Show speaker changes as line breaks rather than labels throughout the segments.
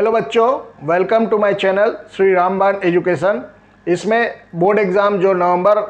Hello बच्चों, welcome to my channel Shri Ramban education. इसमें board exam जो नवंबर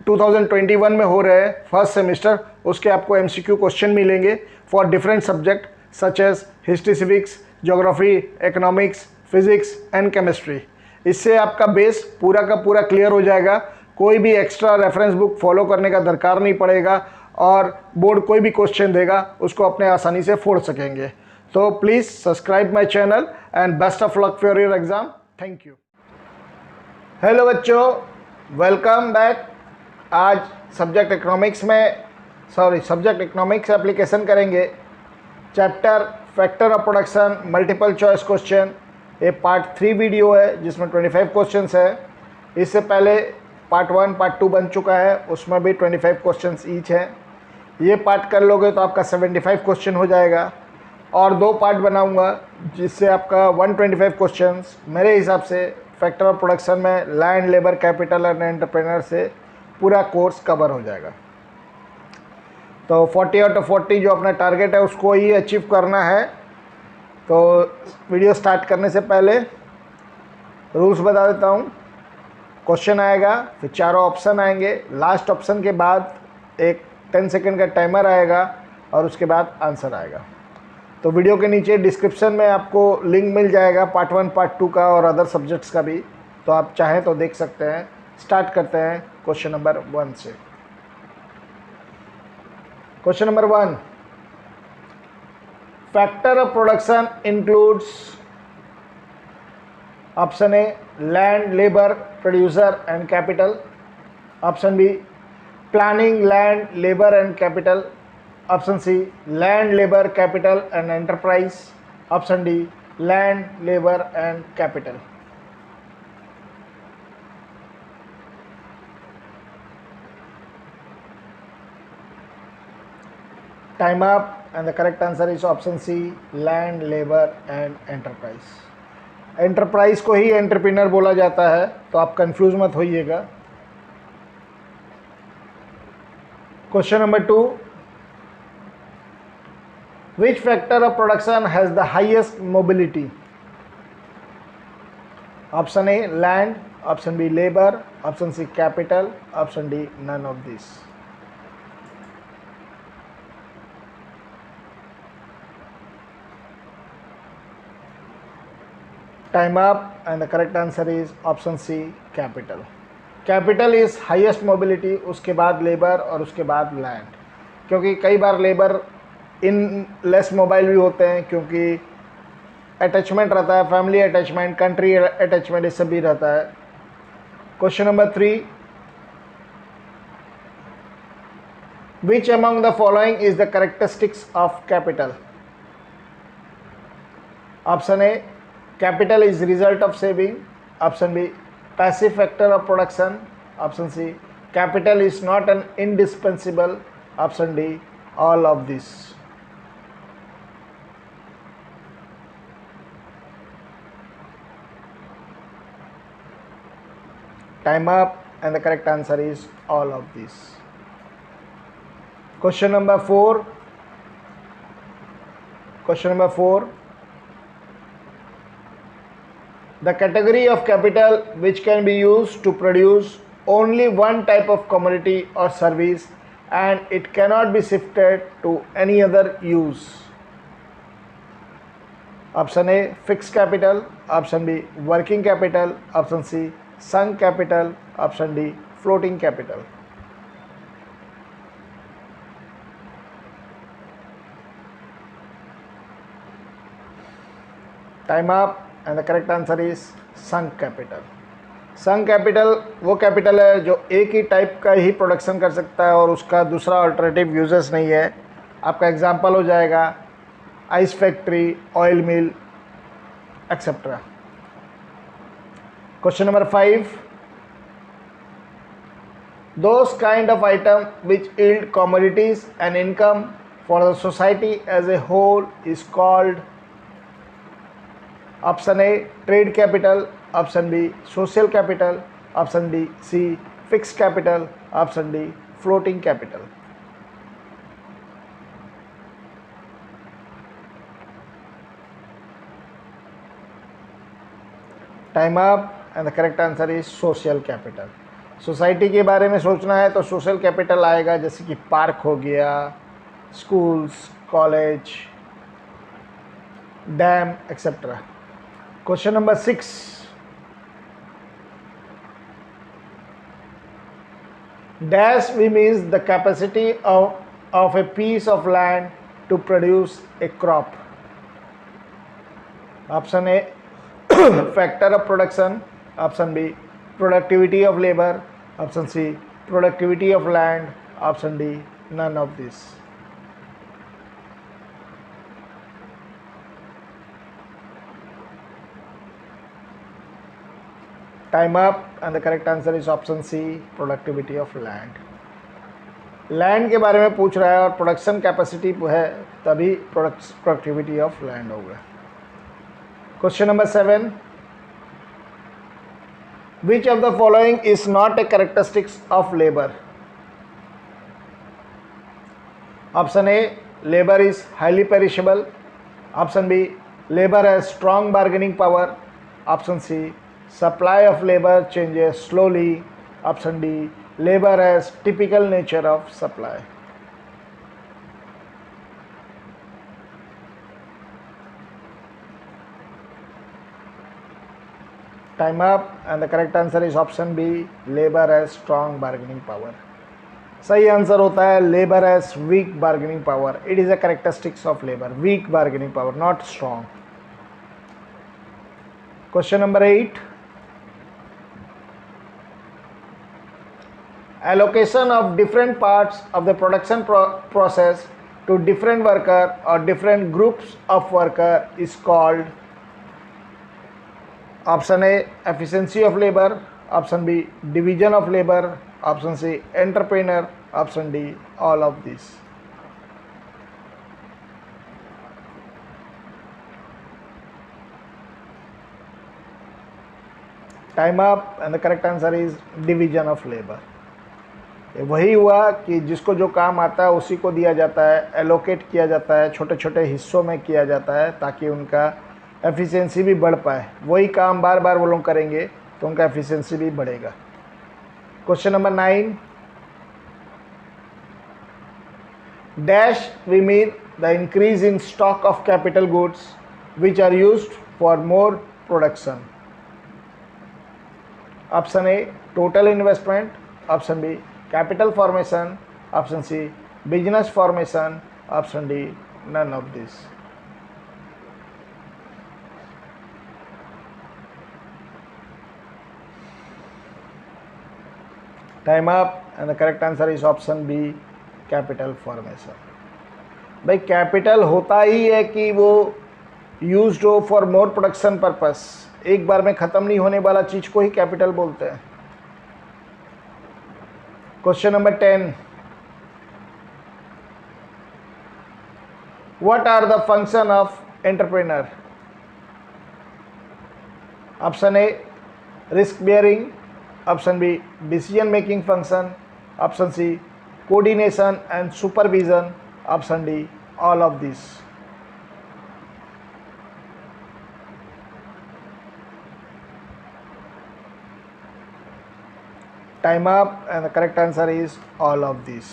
2021 में हो रहे हैं फर्स्ट सेमेस्टर, उसके आपको एमसीक्यू क्वेश्चन मिलेंगे for different subject such as history, civics, geography, economics, physics and chemistry. इससे आपका बेस पूरा का पूरा क्लियर हो जाएगा। कोई भी एक्स्ट्रा रेफरेंस बुक फॉलो करने का दरकार नहीं पड़ेगा और बोर्ड कोई भी क्वेश्चन देगा उसको अपने आसानी से फोड़ सकेंगे। तो please subscribe my channel and best of luck for your exam. Thank you. Hello बच्चों, वेलकम बैक। आज सब्जेक्ट इकोनॉमिक्स एप्लीकेशन करेंगे। Chapter factor of production multiple choice question. ये पार्ट 3 वीडियो है जिसमें 25 क्वेश्चंस है। इससे पहले पार्ट 1 पार्ट 2 बन चुका है, उसमें भी 25 क्वेश्चंस ईच हैं। ये पार्ट कर लोगे तो आपका 75 क्वेश्चन हो जाएगा और 2 पार्ट बनाऊंगा जिससे आपका 125 क्वेश्चंस मेरे हिसाब से फैक्टर ऑफ प्रोडक्शन में land, labour, capital and entrepreneur से पूरा कोर्स कवर हो जाएगा। तो 40 आउट ऑफ 40 जो अपना टारगेट है उसको ही अचीव करना है। तो वीडियो स्टार्ट करने से पहले रूल्स बता देता हूँ। क्वेश्चन आएगा, फिर चारों ऑप्शन आएंगे, लास्ट ऑप्शन के बाद एक 10 सेकेंड का टाइमर आएगा और उसके बाद आंसर आएगा। तो वीडियो के नीचे डिस्क्रिप्शन में आपको लिंक मिल जाएगा पार्ट 1 पार्ट 2 का और अदर सब्जेक्ट्स का भी, तो आप चाहें तो देख सकते हैं। स्टार्ट करते हैं क्वेश्चन नंबर 1 से। Question number 1, factor of production includes option A land, labour, producer and capital. Option B planning, land, labour and capital. Option C land, labour, capital and enterprise. Option D land, labour and capital. Time up and the correct answer is option C land, labour and enterprise. Enterprise को ही entrepreneur बोला जाता है, तो आप confuse मत होइएगा। Question number 2, which factor of production has the highest mobility? Option A land, option B labor, option C capital, option D none of these. Time up and the correct answer is option C capital. Capital is highest mobility, उसके बाद labor और उसके बाद land, क्योंकि कई बार labor in less mobile भी होते हैं क्योंकि अटैचमेंट रहता है, फैमिली अटैचमेंट, कंट्री अटैचमेंट, ये सब भी रहता है। Question number 3, which among the following is the characteristics of capital? Option A capital is result of saving. Option B passive factor of production. Option C capital is not an indispensable. Option D all of this. Time up and the correct answer is all of these. Question number 4. The category of capital which can be used to produce only one type of commodity or service and it cannot be shifted to any other use. Option A fixed capital, option B working capital, option C sunk capital, option D floating capital. Time up and the correct answer is sunk capital. sunk capital वो capital है जो एक ही type का ही production कर सकता है और उसका दूसरा अल्टरनेटिव यूजेस नहीं है। आपका एग्जांपल हो जाएगा ice factory, oil mill etcetera. Question number 5, those kind of item which yield commodities and income for the society as a whole is called? Option A trade capital, option B social capital, option D C fixed capital, option D floating capital. Time up and the correct answer is social capital. Society के बारे में सोचना है तो social capital आएगा, जैसे कि park हो गया, schools, college, dam etcetera. Question number 6, dash we means the capacity of a piece of land to produce a crop. Option A factor of production, option B productivity of labor, option C productivity of land, option D none of this. Time up and the correct answer is option C productivity of land. Land के बारे में पूछ रहा है और production capacity है, तभी productivity of land होगा। Question number 7, which of the following is not a characteristics of labour? Option A labour is highly perishable, option B labour has strong bargaining power, option C supply of labor changes slowly, option D labor has typical nature of supply. Time up and the correct answer is option B labor has strong bargaining power. सही answer होता है labor has weak bargaining power. It is a characteristics of labor, weak bargaining power, not strong. Question number 8, allocation of different parts of the production process to different worker or different groups of worker is called? Option A efficiency of labor, option B division of labor, option C entrepreneur, option D all of these. Time up and the correct answer is division of labor. वही हुआ कि जिसको जो काम आता है उसी को दिया जाता है, एलोकेट किया जाता है, छोटे छोटे हिस्सों में किया जाता है ताकि उनका एफिशिएंसी भी बढ़ पाए। वही काम बार बार वो लोग करेंगे तो उनका एफिशिएंसी भी बढ़ेगा। Question number 9, dash we mean the increase in stock of capital goods which are used for more production. Option A total investment, option B capital formation, option C business formation, option D none of this. Time up and the correct answer is option B capital formation. भाई capital होता ही है कि वो used हो for more production purpose, एक बार में ख़त्म नहीं होने वाला चीज़ को ही कैपिटल बोलते हैं। Question number 10, what are the function of entrepreneur? Option A risk bearing, option B decision making function, option C coordination and supervision, option D all of these. Time up and the correct answer is all of these.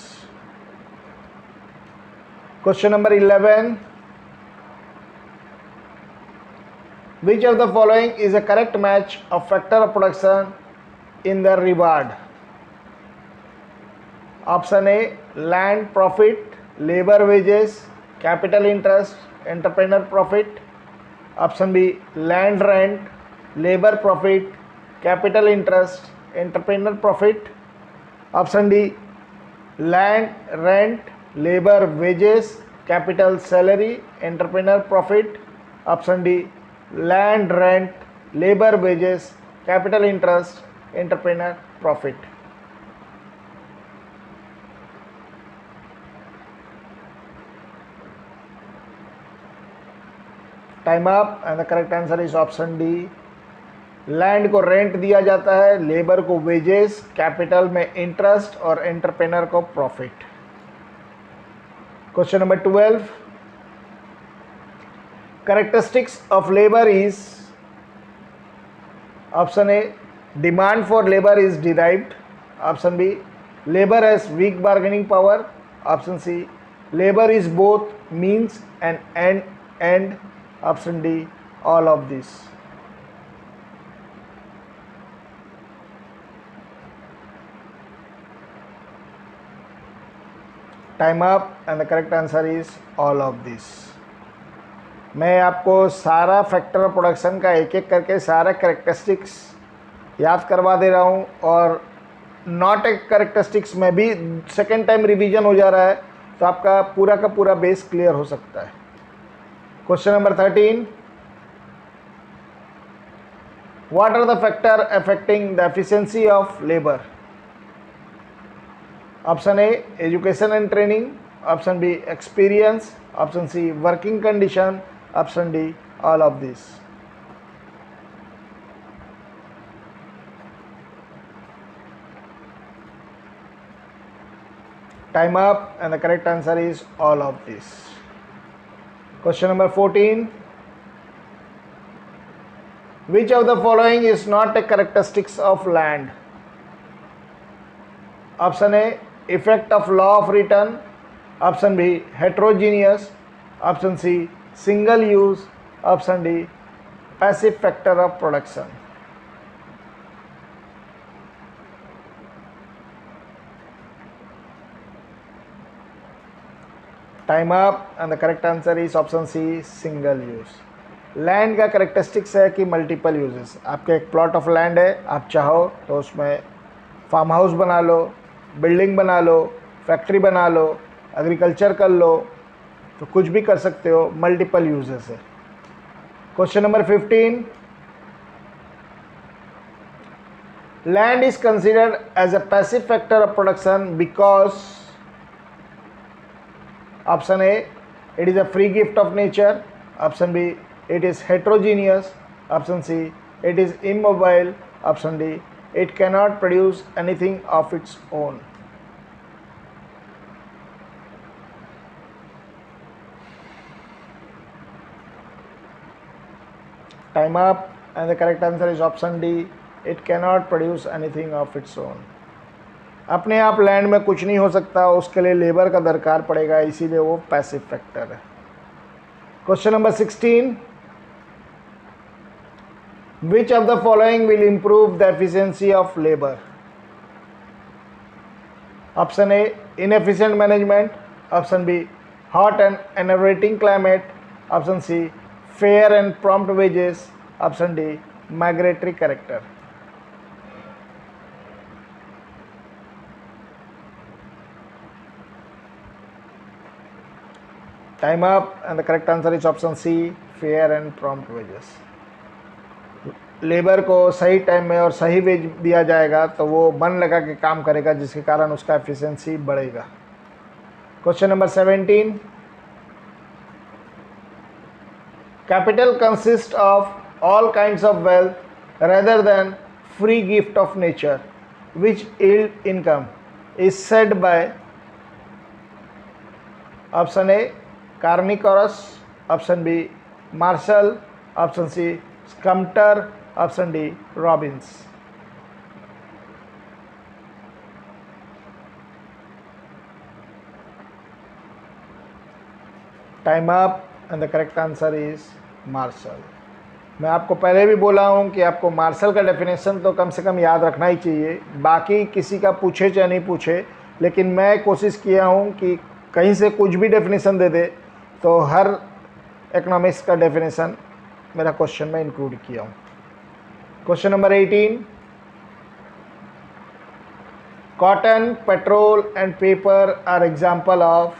Question number 11, which of the following is a correct match of factor of production in the reward? Option A land profit, labor wages, capital interest, entrepreneur profit, option B land rent, labor profit, capital interest, entrepreneur profit, option D land rent, labor wages, capital salary, entrepreneur profit, option D land rent, labor wages, capital interest, entrepreneur profit. Time up and the correct answer is option D land को rent दिया जाता है, labour को wages, capital में interest और entrepreneur को profit. Question number 12, characteristics of labour is Option A, demand for labor is derived. Option B, labor has weak bargaining power. Option C, labor is both means and end. Option D, all of this. Time up and the correct answer is all of this. मैं आपको सारा factor of production का एक एक करके सारा characteristics याद करवा दे रहा हूँ, और नॉट ए करेक्टरिस्टिक्स में भी सेकेंड टाइम रिवीजन हो जा रहा है, तो आपका पूरा का पूरा बेस क्लियर हो सकता है। Question number 13, what are the factor affecting the efficiency of labour? Option A, education and training. Option B, experience. Option C, working condition. Option D, all of this. Time up and the correct answer is all of this. Question number 14. Which of the following is not a characteristics of land? Option A, effect of law of return. Option B, heterogeneous. Option C, single use. Option D, passive factor of production. Time up and the correct answer is option C, single use. Land का characteristics है कि multiple uses. आपके एक plot of land है, आप चाहो तो उसमें फार्म हाउस बना लो, बिल्डिंग बना लो, फैक्ट्री बना लो, एग्रीकल्चर कर लो, तो कुछ भी कर सकते हो, मल्टीपल यूजेस है। Question number 15, land is considered as a passive factor of production because option A, it is a free gift of nature. Option B, it is heterogeneous. Option C, it is immobile. Option D, it cannot produce anything of its own. Time up and the correct answer is option D, it cannot produce anything of its own. अपने आप land में कुछ नहीं हो सकता, उसके लिए labour का दरकार पड़ेगा, इसीलिए वो पैसिव फैक्टर है। Question number 16, which of the following will improve the efficiency of labor? Option A, inefficient management. Option B, hot and enervating climate. Option C, fair and prompt wages. Option D, migratory character. Time up and the correct answer is option C, fair and prompt wages. Labour को सही time में और सही veg दिया जाएगा तो वो मन लगा के काम करेगा, जिसके कारण उसका एफिशिएंसी बढ़ेगा। Question number 17, capital consist of all kinds of wealth rather than free gift of nature which yield income is said by? Option A, कार्निकोरस। Option B, Marshall. Option C, Schumpeter. Option D, Robbins. Time up and the correct answer is Marshall. मैं आपको पहले भी बोला हूं कि आपको martial का डेफिनेशन तो कम से कम याद रखना ही चाहिए, बाकी किसी का पूछे चाहे नहीं पूछे, लेकिन मैं कोशिश किया हूं कि कहीं से कुछ भी डेफिनेशन दे दे तो हर इकोनॉमिक्स का डेफिनेशन मेरा क्वेश्चन में इंक्लूड किया हूँ। Question number 18, cotton, petrol and paper are example of?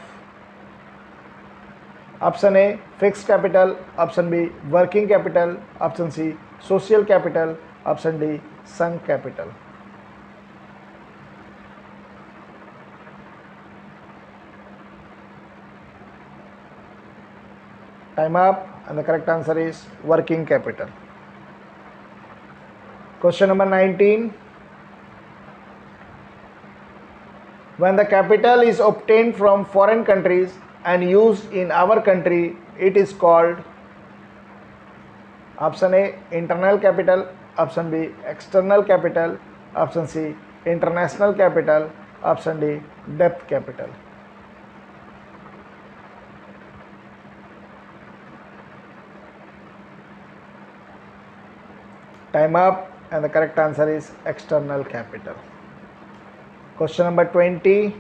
Option A, fixed capital. Option B, working capital. Option C, social capital. Option D, sunk capital. Time up and the correct answer is working capital. Question number 19, when the capital is obtained from foreign countries and used in our country, it is called? Option A, internal capital. Option B external capital, option C international capital, option D depth capital. Time up, and the correct answer is external capital. Question number 20.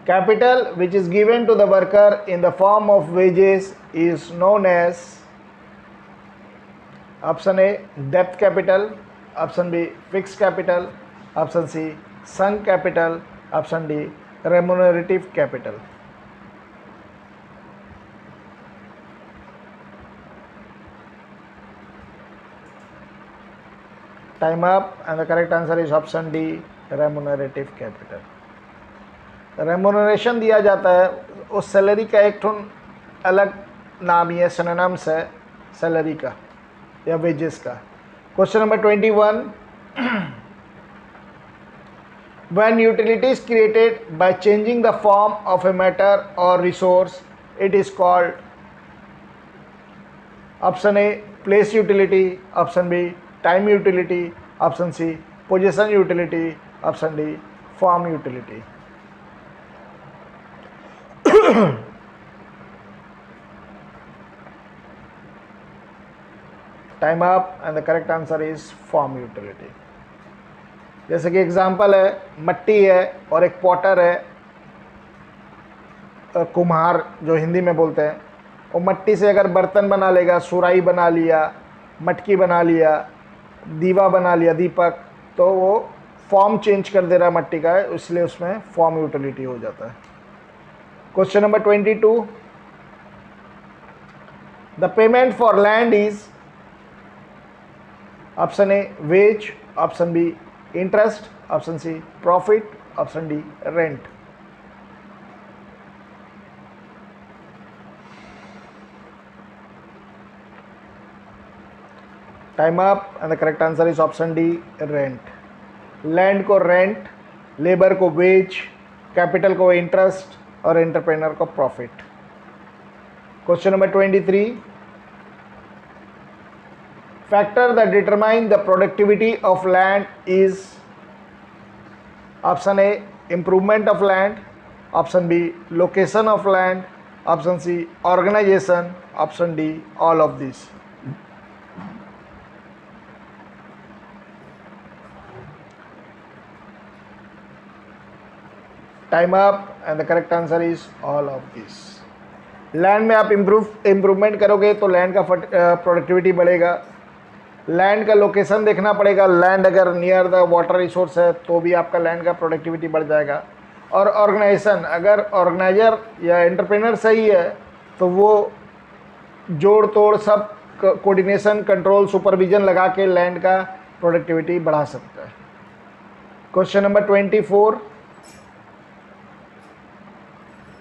Capital which is given to the worker in the form of wages is known as option A depth capital, option B fixed capital, option C sunk capital, option D remunerative capital. Time up, and the correct answer is option D remunerative capital. Remuneration दिया जाता है उस salary का एक ठुन अलग नाम ही है, synonyms है सैलरी का या वेजेस का। Question number 21, when utility is created by changing the form of a matter or resource, it is called option A place utility, option B time utility, option C possession utility, option D form utility. Time up, and the correct answer is form utility. जैसे कि example है, मट्टी है और एक Potter है, कुम्हार जो हिंदी में बोलते हैं, वो मट्टी से अगर बर्तन बना लेगा, सुराही बना लिया, मटकी बना लिया, दीवा बना लिया, दीपक, तो वो फॉर्म चेंज कर दे रहा है मट्टी का, इसलिए उसमें फॉर्म यूटिलिटी हो जाता है। Question number 22, the payment for land is option A wage, option B interest, option C profit, option D rent. Time up, and the correct answer is option D rent. Land को rent, labour को wage, capital को interest और entrepreneur को profit. Question number 23, factor that determine the productivity of land is option A improvement of land, option B location of land, option C organisation, option D all of this. Time up, and the correct answer is all of this. Land में आप improvement करोगे तो land का productivity बढ़ेगा। Land का location देखना पड़ेगा, land अगर नियर द वाटर रिसोर्स है तो भी आपका लैंड का प्रोडक्टिविटी बढ़ जाएगा। और ऑर्गेनाइजेशन, अगर ऑर्गेनाइजर या एंटरप्रेनर सही है तो वो जोड़ तोड़ सब कोऑर्डिनेशन, कंट्रोल, सुपरविजन लगा के लैंड का प्रोडक्टिविटी बढ़ा सकता है। Question number 24,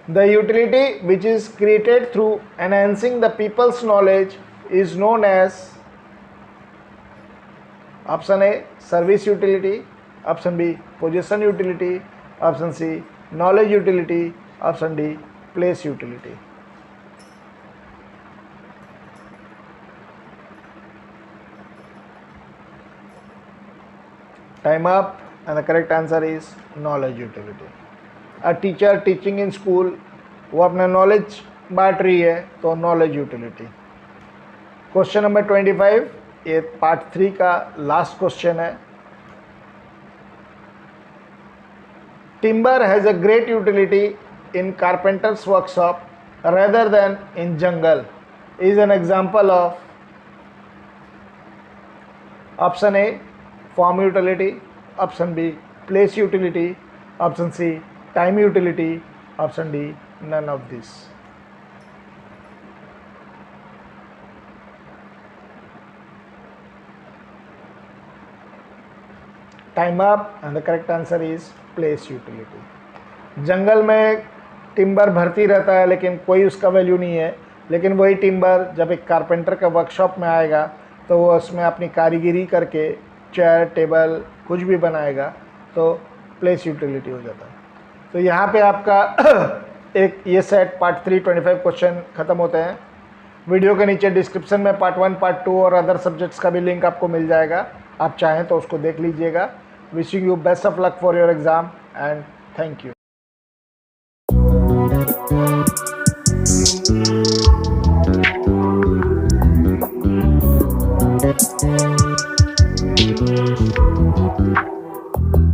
the utility which is created through enhancing the people's knowledge is known as option A service utility, option B possession utility, option C knowledge utility, option D place utility. Time up, and the correct answer is knowledge utility. A teacher teaching in school, वो अपना knowledge बांट रही है तो knowledge utility. Question number 25, ये part 3 का last question है। Timber has a great utility in carpenters workshop rather than in jungle is an example of option A form utility, option B place utility, option C time utility, option D none of this. Time up, and the correct answer is place utility. जंगल में timber भरती रहता है लेकिन कोई उसका value नहीं है, लेकिन वही टिम्बर जब एक कारपेंटर का वर्कशॉप में आएगा तो वो उसमें अपनी कारीगिरी करके चेयर, टेबल कुछ भी बनाएगा तो प्लेस यूटिलिटी हो जाता है। तो यहाँ पे आपका एक ये सेट पार्ट 3 25 क्वेश्चन ख़त्म होते हैं। वीडियो के नीचे डिस्क्रिप्शन में पार्ट 1, पार्ट 2 और अदर सब्जेक्ट्स का भी लिंक आपको मिल जाएगा, आप चाहें तो उसको देख लीजिएगा। Wishing you best of luck for your exam and thank you.